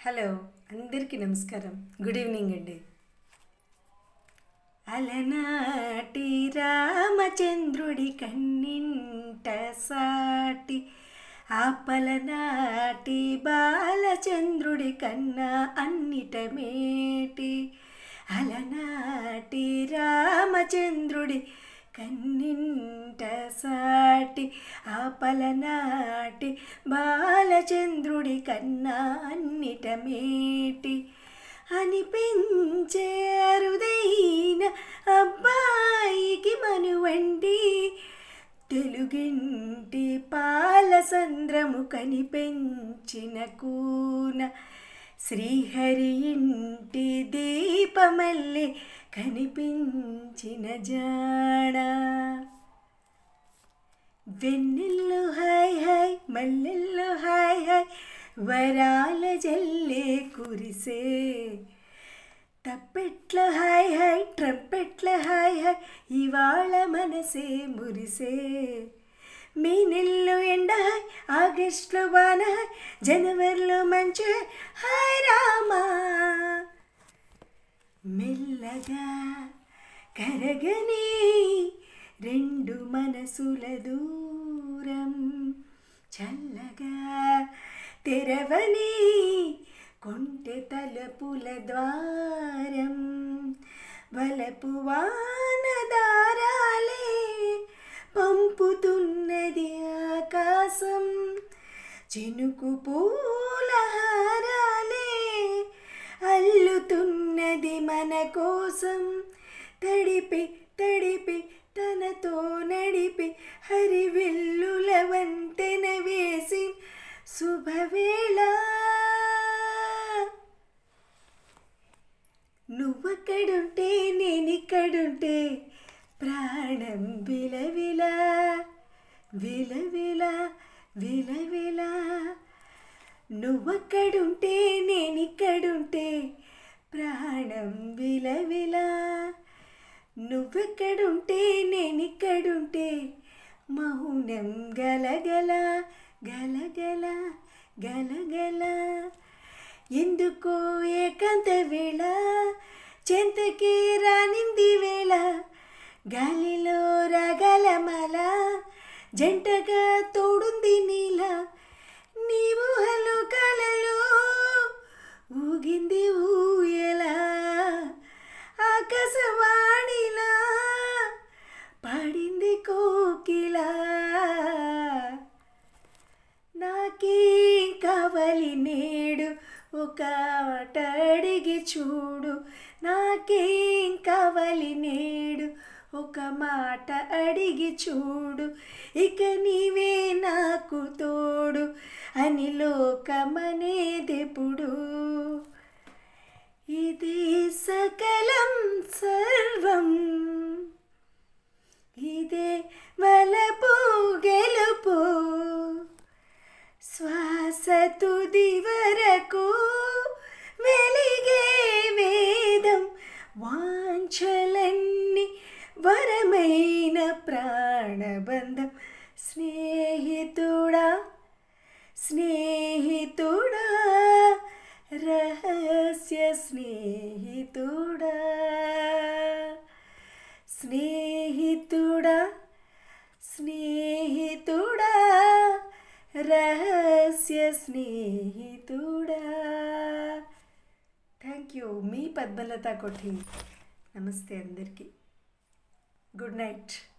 Hello అందరికీ నమస్కారం. Good evening అండి. అలనాటి రామచంద్రుడి కన్నింట సాటి ఆపలనాటి బాలచంద్రుడి కన్నా అన్నిట మేటి. అలనాటి రామచంద్రుడి కన్నింట సాటి ఆపలనాటి బాలచంద్రుడి కన్నా అన్నిట మేటి అనిపించే అరుదైన అబ్బాయికి మనువండి తెలుగింటి పాలసంద్రము కనిపెంచిన కూన శ్రీహరి ఇంటి దీపమల్లె కనిపించిన జాణ. వెన్నెల్లో హాయ్ హాయ్ మల్లెల్లో హాయ్ హాయ్ వరాల జల్లే కురిసే. తప్పెట్ల హాయ్ హాయ్ ట్రంపెట్ల హాయ్ హాయ్ ఇవాళ మనసే మురిసే. మే నెలలో ఎండ హాయ్ ఆగస్టులో వాన హాయ్ జనవరిలో మంచు హాయ్ రామా. మెల్లగా కరగని రెండు మనసుల దూరం చల్లగా తెరవని కొంటె తలుపుల ద్వారం. వలపు వానదారాలే పంపుతున్నది ఆకాశం. చినుకు పూలహారాలే అల్లుతున్నది మన కోసం. తడిపి తడిపి తనతో నడిపి హరివిల్లుల వంతెన వేసి శుభవేళ. నువ్వక్కడుంటే నేనిక్కడుంటే ప్రాణం విలవిల విలవిల విలవిల. నువ్వక్కడుంటే నేనిక్కడుంటే ప్రాణం విలవిల. నువ్వెక్కడుంటే నేనిక్కడుంటే మౌనం గలగల గలగల గలగల. ఎందుకో ఏకాంత వేళ చెంతకి రానింది వేళ. గాలిలో రాగలమాల జంటగా తోడుంది నీల. నీవు హలో కలలో ఊగింది ఊయల. ఆకాశవాణిలా పాడింది కోకిల. నాకేం కావాలి నేడు ఒక ఆట అడిగి చూడు. నాకేం కావాలి నేడు ఒక మాట అడిగి చూడు. ఇక నీవే నాకు తోడు అని లోకమనేదెప్పుడు. ఇది సకలం సర్వం ఇదే వలపు గెలుపు. శ్వాస తుది వరకు వెలిగే వేదం. వాంఛలన్నీ వరమైన ప్రాణబంధం. స్నేహితుడా స్నేహితుడా రహస్య స్నేహితుడా. స్నేహితుడా స్నేహితుడా రహస్య స్నేహితుడా. Thank you. మీ పద్మలత కొఠి. నమస్తే అందరికీ. Good night.